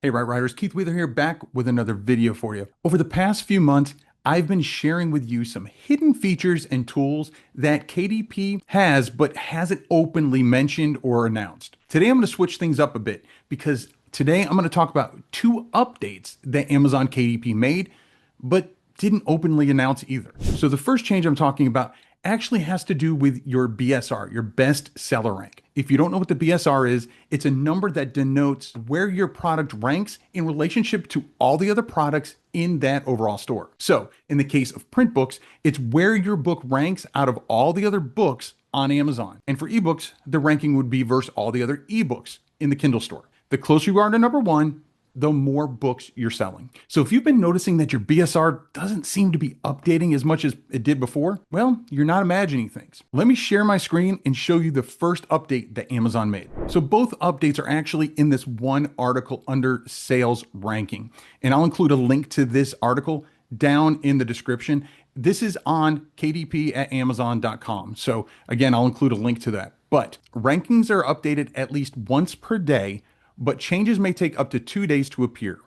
Hey, Right Riders, Keith Wheeler here, back with another video for you. Over the past few months, I've been sharing with you some hidden features and tools that KDP has but hasn't openly mentioned or announced. Today, I'm going to switch things up a bit because today I'm going to talk about two updates that Amazon KDP made but didn't openly announce either. So the first change I'm talking about actually has to do with your BSR, your best seller rank. If you don't know what the BSR is, it's a number that denotes where your product ranks in relationship to all the other products in that overall store. So in the case of print books, it's where your book ranks out of all the other books on Amazon. And for ebooks, the ranking would be versus all the other ebooks in the Kindle store. The closer you are to number one, the more books you're selling. So if you've been noticing that your BSR doesn't seem to be updating as much as it did before, well, you're not imagining things. Let me share my screen and show you the first update that Amazon made. So both updates are actually in this one article under sales ranking. And I'll include a link to this article down in the description. This is on KDP at Amazon.com. So again, I'll include a link to that. But rankings are updated at least once per day, but changes may take up to 2 days to appear.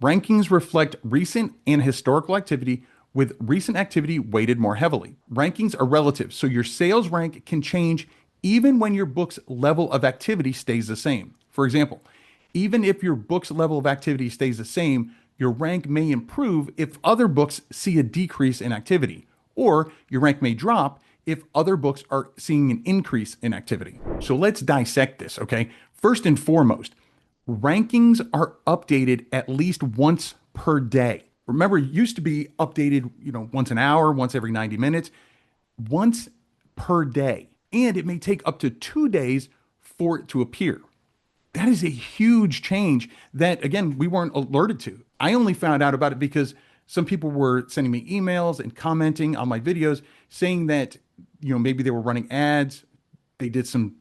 Rankings reflect recent and historical activity, with recent activity weighted more heavily. Rankings are relative, so your sales rank can change even when your book's level of activity stays the same. For example, even if your book's level of activity stays the same, your rank may improve if other books see a decrease in activity, or your rank may drop if other books are seeing an increase in activity. So let's dissect this, okay? First and foremost, rankings are updated at least once per day. Remember, it used to be updated, once an hour, once every 90 minutes, once per day. And it may take up to 2 days for it to appear. That is a huge change that, again, we weren't alerted to. I only found out about it because some people were sending me emails and commenting on my videos saying that, maybe they were running ads, they did some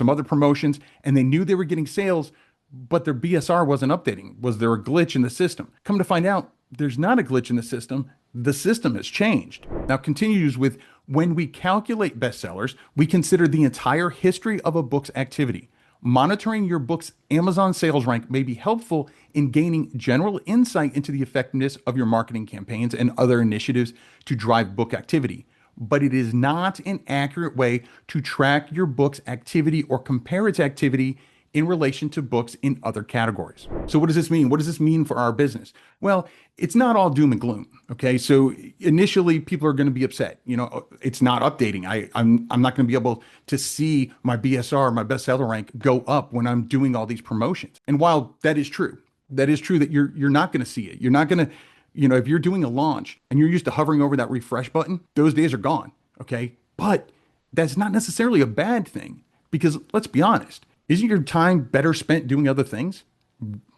other promotions, and they knew they were getting sales, but their BSR wasn't updating. Was there a glitch in the system? Come to find out, there's not a glitch in the system. The system has changed. Now continues with, when we calculate bestsellers, we consider the entire history of a book's activity. Monitoring your book's Amazon sales rank may be helpful in gaining general insight into the effectiveness of your marketing campaigns and other initiatives to drive book activity. But it is not an accurate way to track your book's activity or compare its activity in relation to books in other categories. So what does this mean? What does this mean for our business? Well, it's not all doom and gloom. Okay. So initially people are going to be upset. It's not updating. I'm not going to be able to see my BSR, my bestseller rank go up when I'm doing all these promotions. And while that is true that you're not going to see it. You're not going to, if you're doing a launch and you're used to hovering over that refresh button, those days are gone. Okay. But that's not necessarily a bad thing, because let's be honest, isn't your time better spent doing other things?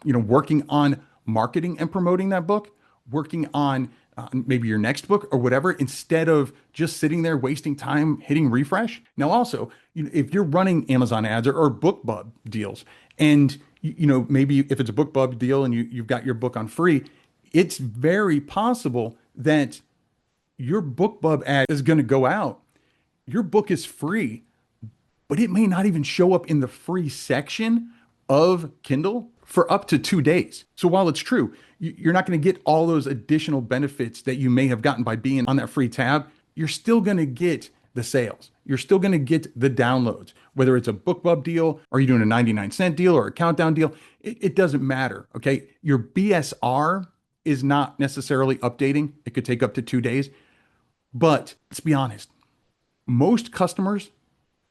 Working on marketing and promoting that book, working on maybe your next book or whatever, instead of just sitting there wasting time hitting refresh. Now, also, if you're running Amazon ads or BookBub deals, and maybe if it's a BookBub deal and you've got your book on free, it's very possible that your BookBub ad is going to go out. Your book is free, but it may not even show up in the free section of Kindle for up to 2 days. So while it's true, you're not going to get all those additional benefits that you may have gotten by being on that free tab, you're still going to get the sales. You're still going to get the downloads, whether it's a BookBub deal or you're doing a 99-cent deal or a countdown deal. It doesn't matter. Okay. Your BSR is not necessarily updating. It could take up to 2 days. But let's be honest, most customers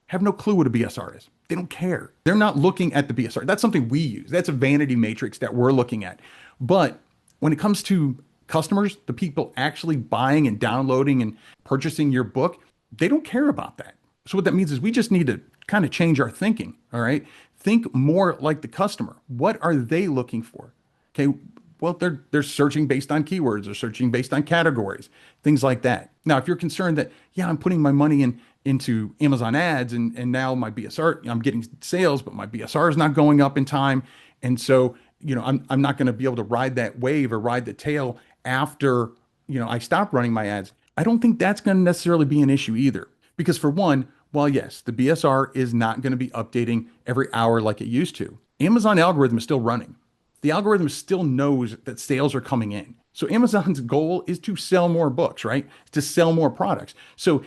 have no clue what a BSR is. They don't care. They're not looking at the BSR. That's something we use. That's a vanity matrix that we're looking at. But when it comes to customers, the people actually buying and downloading and purchasing your book, they don't care about that. So what that means is we just need to kind of change our thinking. All right. Think more like the customer. What are they looking for? Okay. Well, they're searching based on keywords, or searching based on categories, things like that. Now, if you're concerned that, I'm putting my money into Amazon ads and now my BSR, I'm getting sales, but my BSR is not going up in time. And so, I'm not going to be able to ride that wave or ride the tail after, I stop running my ads. I don't think that's going to necessarily be an issue either. Because for one, while yes, the BSR is not going to be updating every hour like it used to, Amazon algorithm is still running. the algorithm still knows that sales are coming in. So Amazon's goal is to sell more books, right? To sell more products. So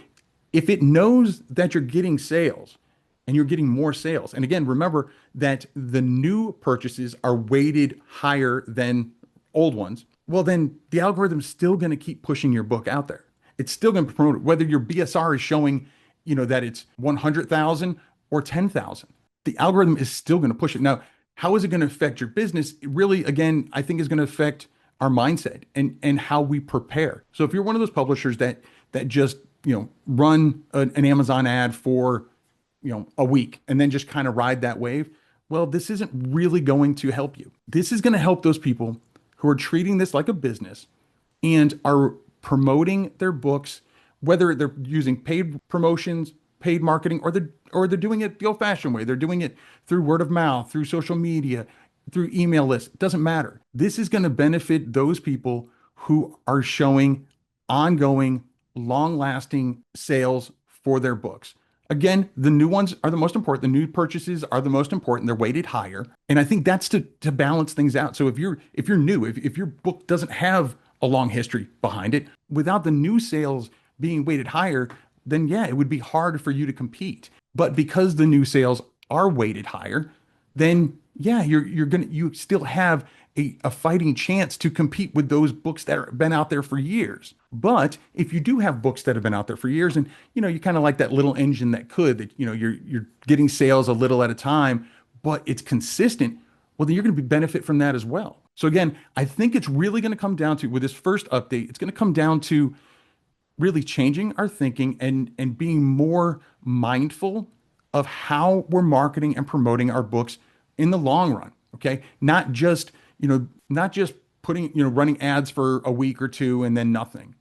if it knows that you're getting sales and you're getting more sales, and again, remember that the new purchases are weighted higher than old ones, well, then the algorithm's still going to keep pushing your book out there. It's still going to promote it, whether your BSR is showing, that it's 100,000 or 10,000. The algorithm is still going to push it. Now, how is it going to affect your business? It really, again, I think is going to affect our mindset and how we prepare. So if you're one of those publishers that just, run an Amazon ad for, a week and then just kind of ride that wave, well, this isn't really going to help you. This is going to help those people who are treating this like a business and are promoting their books, whether they're using paid promotions, paid marketing, or they're doing it the old-fashioned way. They're doing it through word of mouth, through social media, through email lists. It doesn't matter. This is going to benefit those people who are showing ongoing, long-lasting sales for their books. Again, the new ones are the most important. The new purchases are the most important. They're weighted higher. And I think that's to balance things out. So if you're new, if your book doesn't have a long history behind it, without the new sales being weighted higher, then yeah, it would be hard for you to compete. But because the new sales are weighted higher, then yeah, you still have a fighting chance to compete with those books that have been out there for years. But if you do have books that have been out there for years, and you kind of like that little engine that you're getting sales a little at a time, but it's consistent, well, then you're going to benefit from that as well. So again, I think it's really going to come down to, with this first update, it's going to come down to really changing our thinking and being more mindful of how we're marketing and promoting our books in the long run. Okay. Not just putting, running ads for a week or two and then nothing,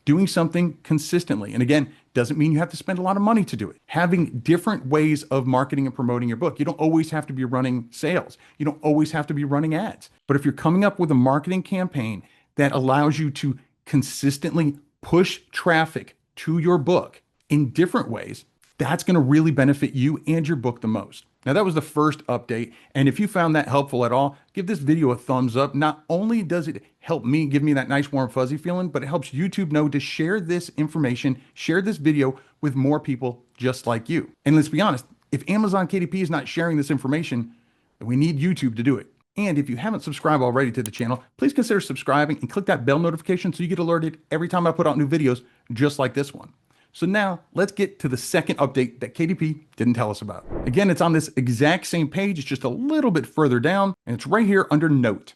doing something consistently. And again, doesn't mean you have to spend a lot of money to do it. Having different ways of marketing and promoting your book. You don't always have to be running sales. You don't always have to be running ads. But if you're coming up with a marketing campaign that allows you to consistently push traffic to your book in different ways, that's going to really benefit you and your book the most. Now, that was the first update. And if you found that helpful at all, give this video a thumbs up. Not only does it help me, give me that nice, warm, fuzzy feeling, but it helps YouTube know to share this information, share this video with more people just like you. And let's be honest, if Amazon KDP is not sharing this information, we need YouTube to do it. And if you haven't subscribed already to the channel, please consider subscribing and click that bell notification so you get alerted every time I put out new videos just like this one. So now let's get to the second update that KDP didn't tell us about. Again, it's on this exact same page. It's just a little bit further down, and it's right here under Note.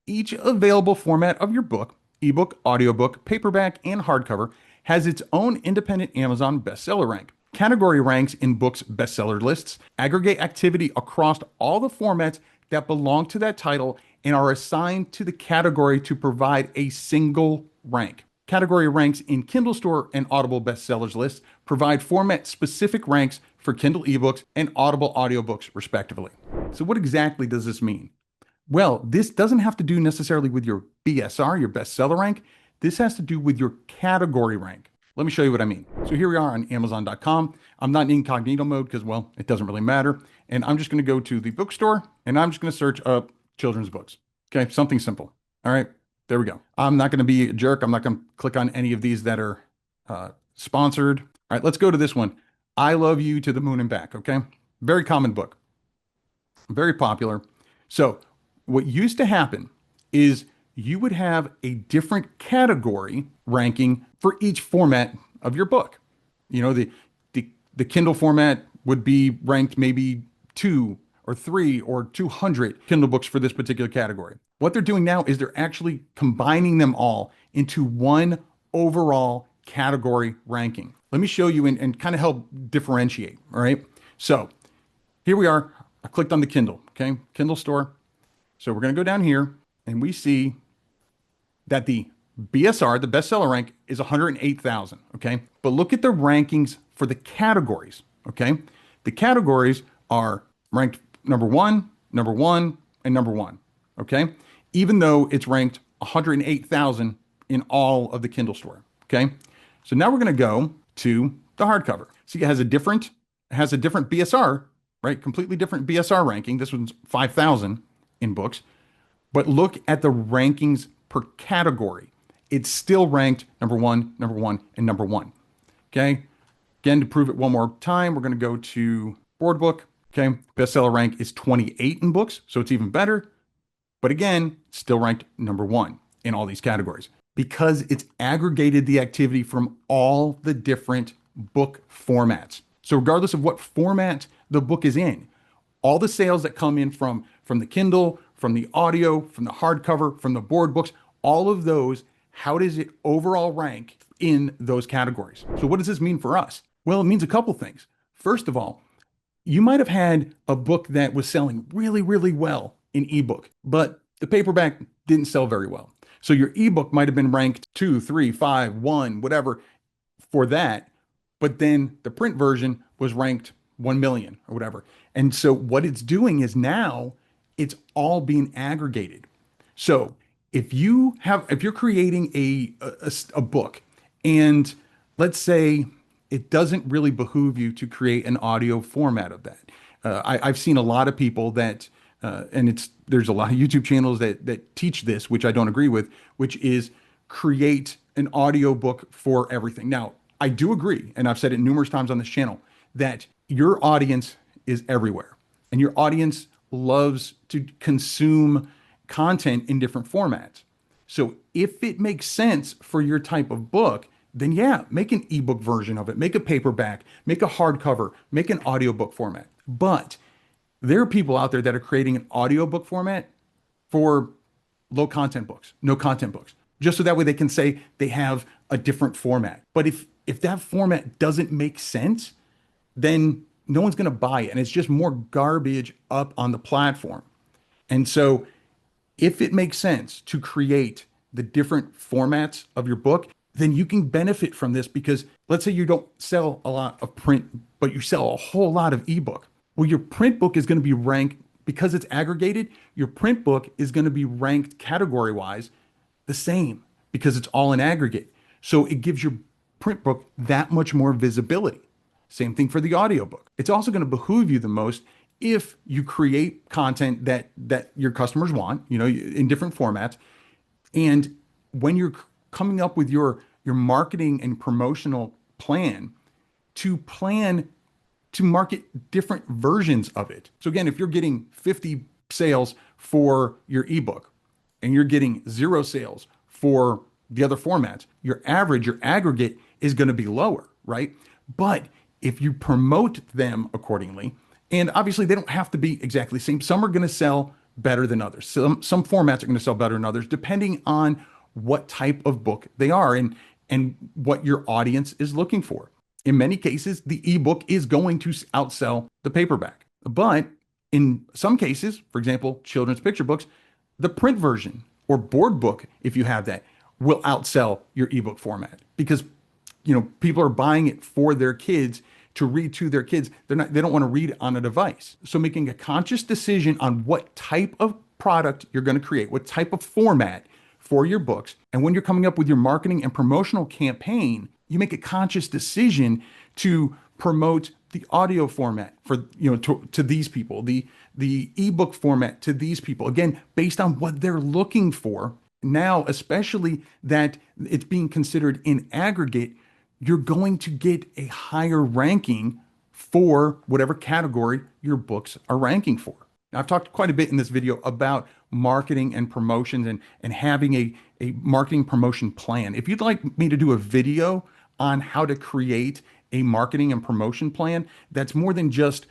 Each available format of your book, ebook, audiobook, paperback, and hardcover, has its own independent Amazon bestseller rank. Category ranks in books' bestseller lists aggregate activity across all the formats that belong to that title and are assigned to the category to provide a single rank. Category ranks in Kindle Store and Audible bestsellers lists provide format-specific ranks for Kindle ebooks and Audible audiobooks, respectively. So what exactly does this mean? Well, this doesn't have to do necessarily with your BSR, your bestseller rank. This has to do with your category rank. Let me show you what I mean. So here we are on Amazon.com. I'm not in incognito mode because, well, it doesn't really matter. And I'm just going to go to the bookstore and I'm just going to search up children's books. Okay, something simple. All right. There we go. I'm not going to be a jerk. I'm not going to click on any of these that are sponsored. All right, let's go to this one. I Love You to the Moon and Back. Okay. Very common book. Very popular. So what used to happen is you would have a different category ranking for each format of your book. The Kindle format would be ranked maybe 2 or 3 or 200 Kindle books for this particular category. What they're doing now is they're actually combining them all into one overall category ranking. Let me show you and kind of help differentiate. All right. So here we are. I clicked on the Kindle. Okay. Kindle store. So we're going to go down here and we see that the BSR, the bestseller rank, is 108,000. Okay. But look at the rankings for the categories. Okay. The categories are ranked number one, and number one. Okay. Even though it's ranked 108,000 in all of the Kindle store. Okay. So now we're going to go to the hardcover. See, it has a different BSR, right? Completely different BSR ranking. This one's 5,000. in books, but look at the rankings per category. It's still ranked number one, and number one. Okay. Again, to prove it one more time, we're going to go to board book. Okay. Bestseller rank is 28 in books, so it's even better. But again, still ranked number one in all these categories because it's aggregated the activity from all the different book formats. So regardless of what format the book is in, all the sales that come in from the Kindle, from the audio, from the hardcover, from the board books, all of those, how does it overall rank in those categories? So what does this mean for us? Well, it means a couple things. First of all, you might have had a book that was selling really, really well in ebook, but the paperback didn't sell very well. So your ebook might have been ranked 2, 3, 5, 1, whatever for that, but then the print version was ranked 1 million or whatever. And so what it's doing is now it's all being aggregated. So if you're creating a book and let's say it doesn't really behoove you to create an audio format of that. I've seen a lot of people that, and there's a lot of YouTube channels that teach this, which I don't agree with, which is create an audio book for everything. Now, I do agree, and I've said it numerous times on this channel, that your audience is everywhere, and your audience loves to consume content in different formats. So if it makes sense for your type of book, then yeah, make an ebook version of it, make a paperback, make a hardcover, make an audiobook format. But there are people out there that are creating an audiobook format for low content books, no content books, just so that way they can say they have a different format. But if that format doesn't make sense, then no one's going to buy it. And it's just more garbage up on the platform. And so if it makes sense to create the different formats of your book, then you can benefit from this because let's say you don't sell a lot of print, but you sell a whole lot of ebook. Well, your print book is going to be ranked because it's aggregated. Your print book is going to be ranked category wise the same because it's all in aggregate. So it gives your print book that much more visibility. Same thing for the audiobook. It's also going to behoove you the most if you create content that your customers want, in different formats. And when you're coming up with your marketing and promotional plan to market different versions of it. So again, if you're getting 50 sales for your ebook and you're getting 0 sales for the other formats, your aggregate is going to be lower, right? But if you promote them accordingly, and obviously they don't have to be exactly the same. Some are going to sell better than others. Some formats are going to sell better than others, depending on what type of book they are and what your audience is looking for. In many cases, the ebook is going to outsell the paperback. But in some cases, for example, children's picture books, the print version or board book, if you have that, will outsell your ebook format because people are buying it for their kids to read to their kids. They don't want to read it on a device. So making a conscious decision on what type of product you're going to create, what type of format for your books. And when you're coming up with your marketing and promotional campaign, you make a conscious decision to promote the audio format for, to these people, the ebook format to these people, again, based on what they're looking for. Now, especially that it's being considered in aggregate, you're going to get a higher ranking for whatever category your books are ranking for. Now, I've talked quite a bit in this video about marketing and promotions and having a marketing promotion plan. If you'd like me to do a video on how to create a marketing and promotion plan, that's more than just,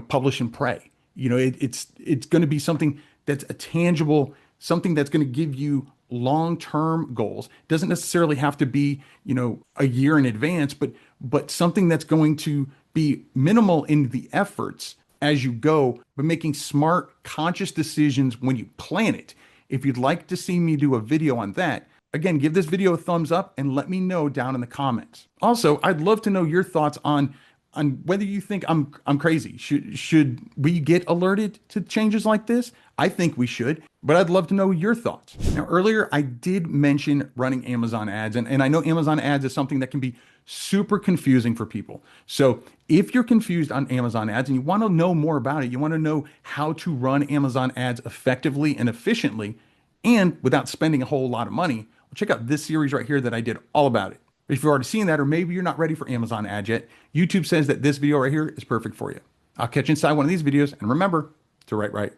publish and pray. It's going to be something that's a tangible, something that's going to give you long-term goals. It doesn't necessarily have to be, a year in advance, but something that's going to be minimal in the efforts as you go, but making smart, conscious decisions when you plan it. If you'd like to see me do a video on that, again, give this video a thumbs up and let me know down in the comments. Also, I'd love to know your thoughts on whether you think I'm crazy. Should we get alerted to changes like this? I think we should. but I'd love to know your thoughts. Now, earlier I did mention running Amazon ads, and I know Amazon ads is something that can be super confusing for people. So if you're confused on Amazon ads and you want to know more about it, you want to know how to run Amazon ads effectively and efficiently and without spending a whole lot of money, well, check out this series right here that I did all about it. If you've already seen that, or maybe you're not ready for Amazon ads yet, YouTube says that this video right here is perfect for you. I'll catch you inside one of these videos, and remember to write right.